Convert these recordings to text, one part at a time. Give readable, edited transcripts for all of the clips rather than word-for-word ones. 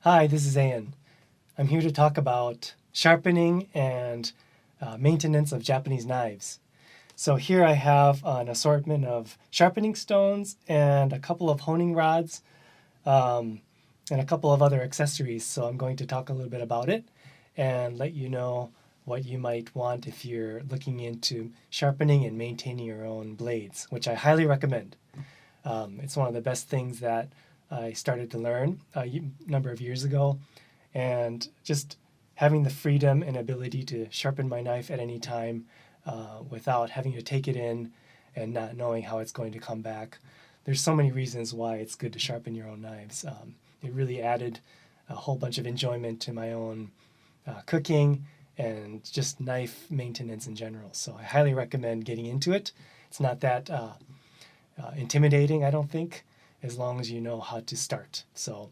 Hi, this is Ian. I'm here to talk about sharpening and maintenance of Japanese knives. So here I have an assortment of sharpening stones and a couple of honing rods and a couple of other accessories. So I'm going to talk a little bit about it and let you know what you might want if you're looking into sharpening and maintaining your own blades, which I highly recommend. It's one of the best things that I started to learn a number of years ago, and just having the freedom and ability to sharpen my knife at any time without having to take it in and not knowing how it's going to come back. There's so many reasons why it's good to sharpen your own knives. It really added a whole bunch of enjoyment to my own cooking and just knife maintenance in general. So I highly recommend getting into it. It's not that intimidating, I don't think, as long as you know how to start. So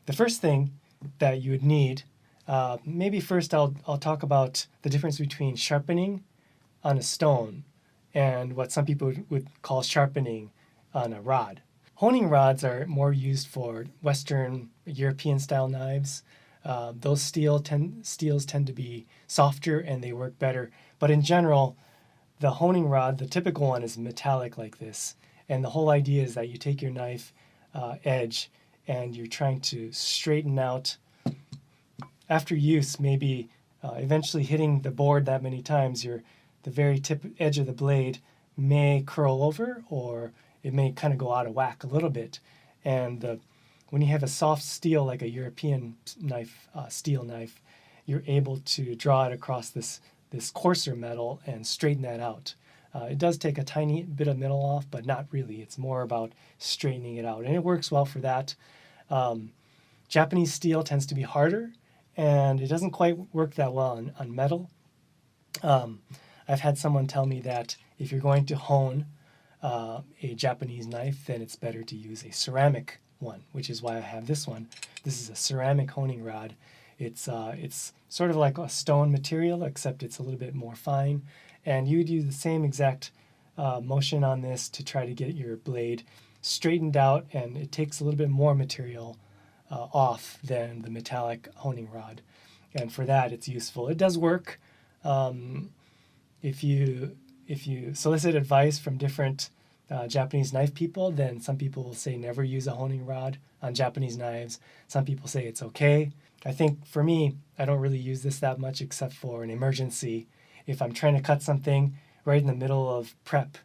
the first thing that you would need, maybe first I'll talk about the difference between sharpening on a stone and what some people would call sharpening on a rod. Honing rods are more used for Western European style knives. Those steels tend to be softer and they work better. But in general, the honing rod, the typical one, is metallic like this. And the whole idea is that you take your knife edge and you're trying to straighten out, after use, maybe eventually hitting the board that many times, the very tip edge of the blade may curl over, or it may kind of go out of whack a little bit. And when you have a soft steel like a European knife, steel knife, you're able to draw it across this coarser metal and straighten that out. It does take a tiny bit of metal off, but not really. It's more about straightening it out, and it works well for that. Japanese steel tends to be harder, and it doesn't quite work that well on metal. I've had someone tell me that if you're going to hone a Japanese knife, then it's better to use a ceramic one, which is why I have this one. This is a ceramic honing rod. It's sort of like a stone material, except it's a little bit more fine. And you do the same exact motion on this to try to get your blade straightened out, and it takes a little bit more material off than the metallic honing rod. And for that, it's useful. It does work. If you solicit advice from different Japanese knife people, then some people will say never use a honing rod on Japanese knives. Some people say it's okay. I think for me, I don't really use this that much except for an emergency. If I'm trying to cut something right in the middle of prep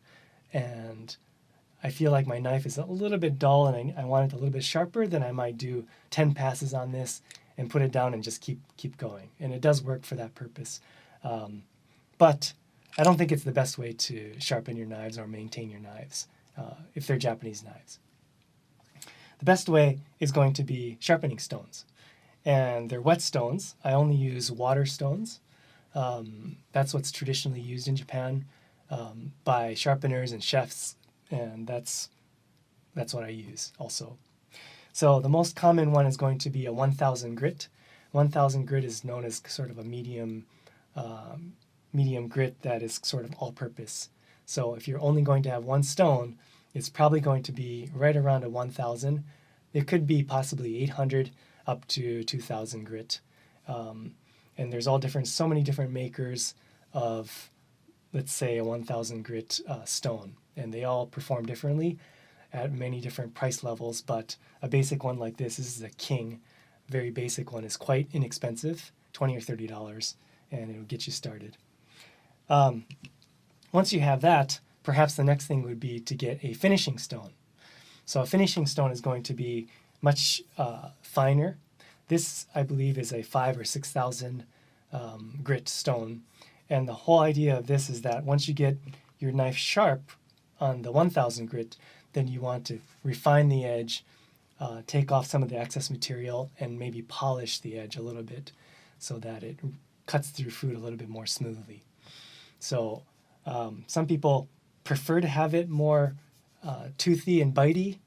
and I feel like my knife is a little bit dull and I want it a little bit sharper, then I might do 10 passes on this and put it down and just keep going. And it does work for that purpose. But I don't think it's the best way to sharpen your knives or maintain your knives if they're Japanese knives. The best way is going to be sharpening stones. And they're wet stones. I only use water stones. That's what's traditionally used in Japan by sharpeners and chefs, and that's what I use also. So the most common one is going to be a 1000 grit. 1000 grit is known as sort of a medium grit that is sort of all-purpose. So if you're only going to have one stone, it's probably going to be right around a 1000. It could be possibly 800 up to 2000 grit. And there's so many different makers of, let's say, a 1000 grit stone. And they all perform differently at many different price levels. But a basic one like this is a king. Very basic one is quite inexpensive, $20 or $30, and it'll get you started. Once you have that, perhaps the next thing would be to get a finishing stone. So a finishing stone is going to be much finer. This, I believe, is a 5,000 or 6,000 grit stone. And the whole idea of this is that once you get your knife sharp on the 1000 grit, then you want to refine the edge, take off some of the excess material, and maybe polish the edge a little bit so that it cuts through food a little bit more smoothly. So some people prefer to have it more toothy and bitey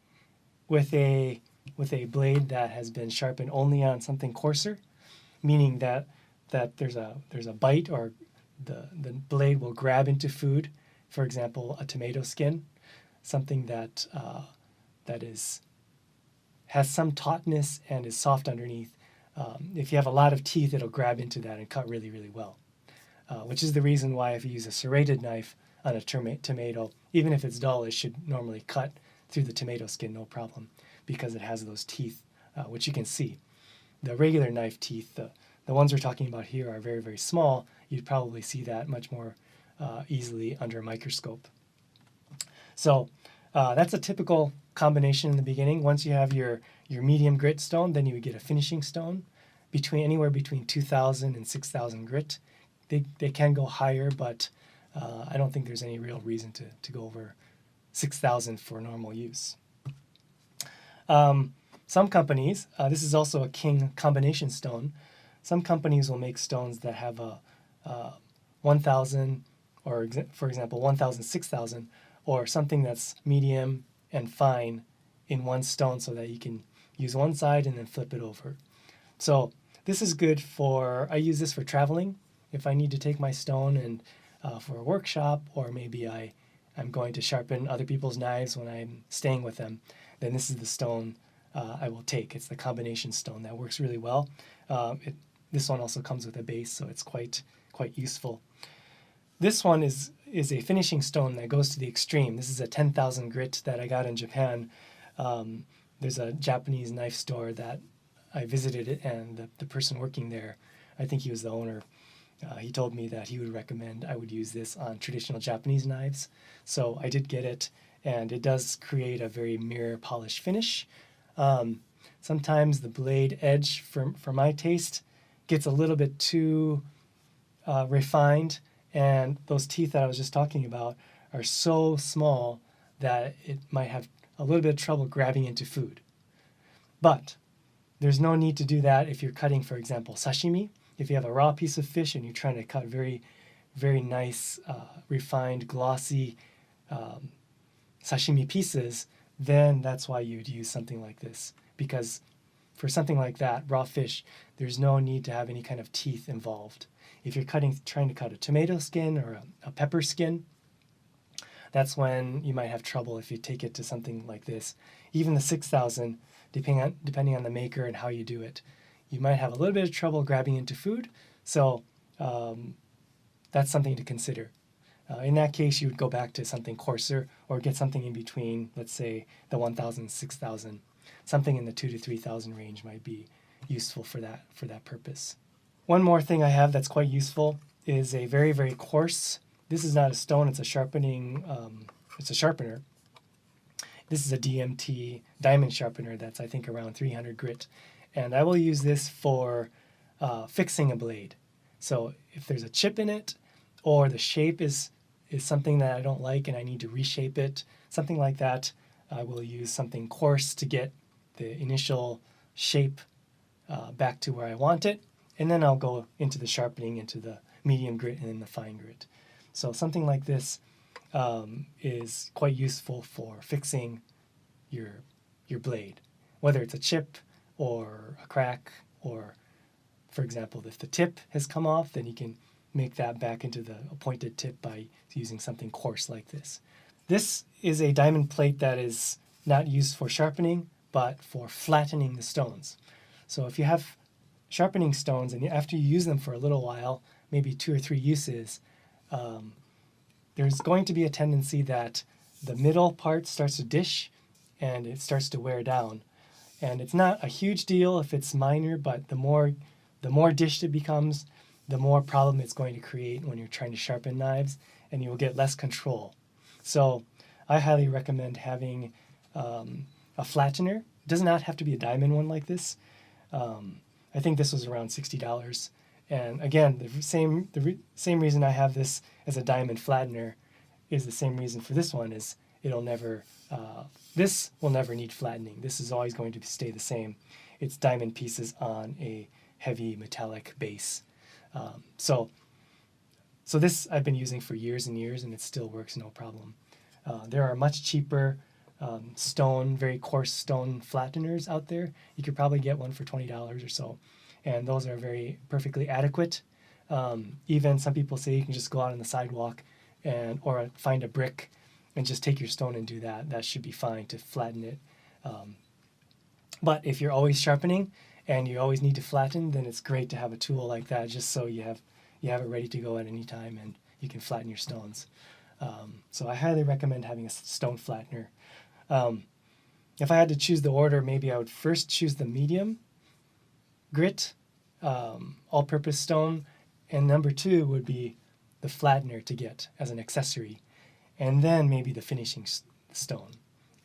with a blade that has been sharpened only on something coarser, meaning that there's a bite, or the blade will grab into food. For example, a tomato skin, something that has some tautness and is soft underneath. If you have a lot of teeth, it'll grab into that and cut really, really well. Which is the reason why if you use a serrated knife on a tomato, even if it's dull, it should normally cut through the tomato skin no problem, because it has those teeth, which you can see. The regular knife teeth, the ones we're talking about here, are very, very small. You'd probably see that much more easily under a microscope. So that's a typical combination in the beginning. Once you have your medium grit stone, then you would get a finishing stone anywhere between 2,000 and 6,000 grit. They can go higher, but I don't think there's any real reason to go over 6,000 for normal use. Some companies, this is also a king combination stone. Some companies will make stones that have a 1,000, or for example 1,000, 6,000, or something that's medium and fine in one stone, so that you can use one side and then flip it over. So this is good I use this for traveling. If I need to take my stone and for a workshop, or maybe I'm going to sharpen other people's knives when I'm staying with them, then this is the stone I will take. It's the combination stone that works really well. This one also comes with a base, so it's quite useful. This one is a finishing stone that goes to the extreme. This is a 10,000 grit that I got in Japan. There's a Japanese knife store that I visited, and the person working there, I think he was the owner, he told me that he would recommend I would use this on traditional Japanese knives. So I did get it, and it does create a very mirror polish finish. Sometimes the blade edge, for my taste, gets a little bit too refined, and those teeth that I was just talking about are so small that it might have a little bit of trouble grabbing into food. But there's no need to do that if you're cutting, for example, sashimi. If you have a raw piece of fish and you're trying to cut very, very nice, refined, glossy sashimi pieces, then that's why you'd use something like this. Because for something like that, raw fish, there's no need to have any kind of teeth involved. If you're trying to cut a tomato skin or a pepper skin, that's when you might have trouble if you take it to something like this. Even the 6,000, depending on the maker and how you do it, you might have a little bit of trouble grabbing into food. So that's something to consider. In that case, you would go back to something coarser, or get something in between, let's say the 1,000, 6,000. Something in the 2,000 to 3,000 range might be useful for that purpose. One more thing I have that's quite useful is a very, very coarse. This is not a stone; it's a sharpening. It's a sharpener. This is a DMT diamond sharpener that's, I think, around 300 grit, and I will use this for fixing a blade. So if there's a chip in it, or the shape is something that I don't like and I need to reshape it, something like that, I will use something coarse to get the initial shape back to where I want it, and then I'll go into the sharpening, into the medium grit and then the fine grit. So something like this is quite useful for fixing your blade, whether it's a chip or a crack, or, for example, if the tip has come off, then you can make that back into the pointed tip by using something coarse like this. This is a diamond plate that is not used for sharpening, but for flattening the stones. So if you have sharpening stones and after you use them for a little while, maybe 2 or 3 uses, there's going to be a tendency that the middle part starts to dish and it starts to wear down. And it's not a huge deal if it's minor, but the more dished it becomes, the more problem it's going to create when you're trying to sharpen knives, and you will get less control. So I highly recommend having a flattener. It does not have to be a diamond one like this. I think this was around $60. And again, the same reason I have this as a diamond flattener is the same reason for this one. Is this will never need flattening. This is always going to stay the same. It's diamond pieces on a heavy metallic base. So this I've been using for years and years, and it still works no problem. There are much cheaper very coarse stone flatteners out there. You could probably get one for $20 or so, and those are perfectly adequate. Even some people say you can just go out on the sidewalk or find a brick and just take your stone and do that. That should be fine to flatten it. But if you're always sharpening and you always need to flatten, then it's great to have a tool like that, just so you have it ready to go at any time and you can flatten your stones. So I highly recommend having a stone flattener. If I had to choose the order, maybe I would first choose the medium grit, all-purpose stone, and number 2 would be the flattener to get as an accessory, and then maybe the finishing stone.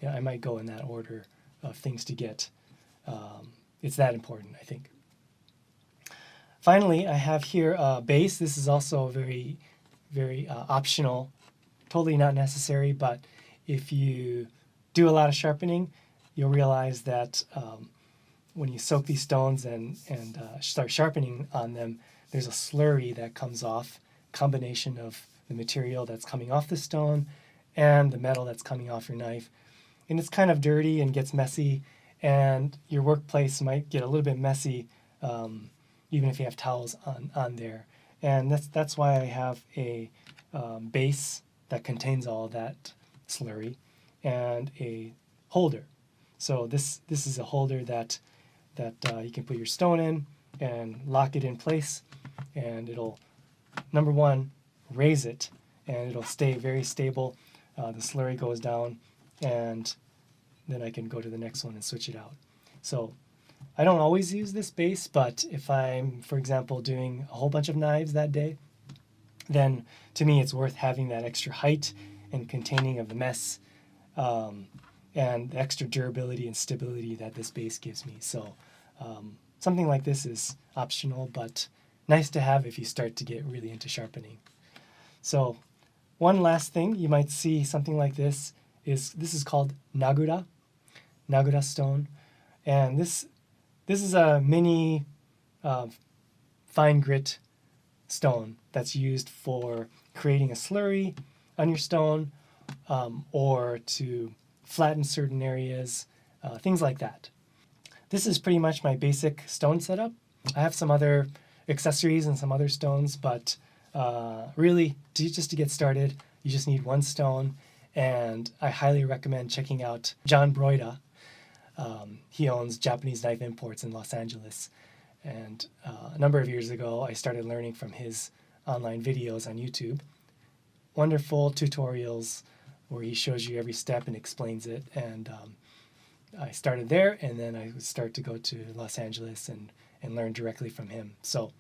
Yeah, I might go in that order of things to get. It's that important, I think. Finally, I have here a base. This is also very, very optional, totally not necessary, but if you do a lot of sharpening, you'll realize that when you soak these stones and start sharpening on them, there's a slurry that comes off, combination of the material that's coming off the stone and the metal that's coming off your knife. And it's kind of dirty and gets messy, and your workplace might get a little bit messy even if you have towels on there. And that's why I have a base that contains all that slurry and a holder. So this is a holder that you can put your stone in and lock it in place, and it'll, number one, raise it, and it'll stay very stable. The slurry goes down, and then I can go to the next one and switch it out. So I don't always use this base, but if I'm, for example, doing a whole bunch of knives that day, then to me it's worth having that extra height and containing of the mess, and the extra durability and stability that this base gives me. So something like this is optional, but nice to have if you start to get really into sharpening. So one last thing, you might see something like this is called Nagura stone, and this is a mini fine grit stone that's used for creating a slurry on your stone, or to flatten certain areas, things like that. This is pretty much my basic stone setup. I have some other accessories and some other stones, but really, just to get started, you just need one stone, and I highly recommend checking out John Broida. He owns Japanese Knife Imports in Los Angeles, and a number of years ago I started learning from his online videos on YouTube. Wonderful tutorials where he shows you every step and explains it, and I started there, and then I would start to go to Los Angeles and learn directly from him. So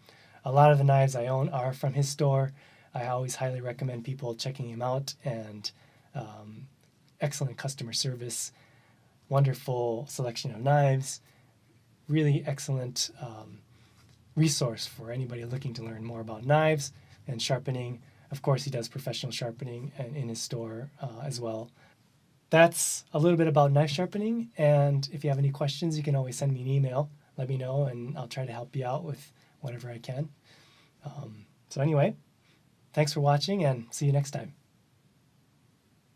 a lot of the knives I own are from his store. I always highly recommend people checking him out, and excellent customer service, wonderful selection of knives, really excellent resource for anybody looking to learn more about knives and sharpening. Of course, he does professional sharpening in his store as well. That's a little bit about knife sharpening, and if you have any questions, you can always send me an email. Let me know, and I'll try to help you out with whatever I can. So anyway, thanks for watching, and see you next time.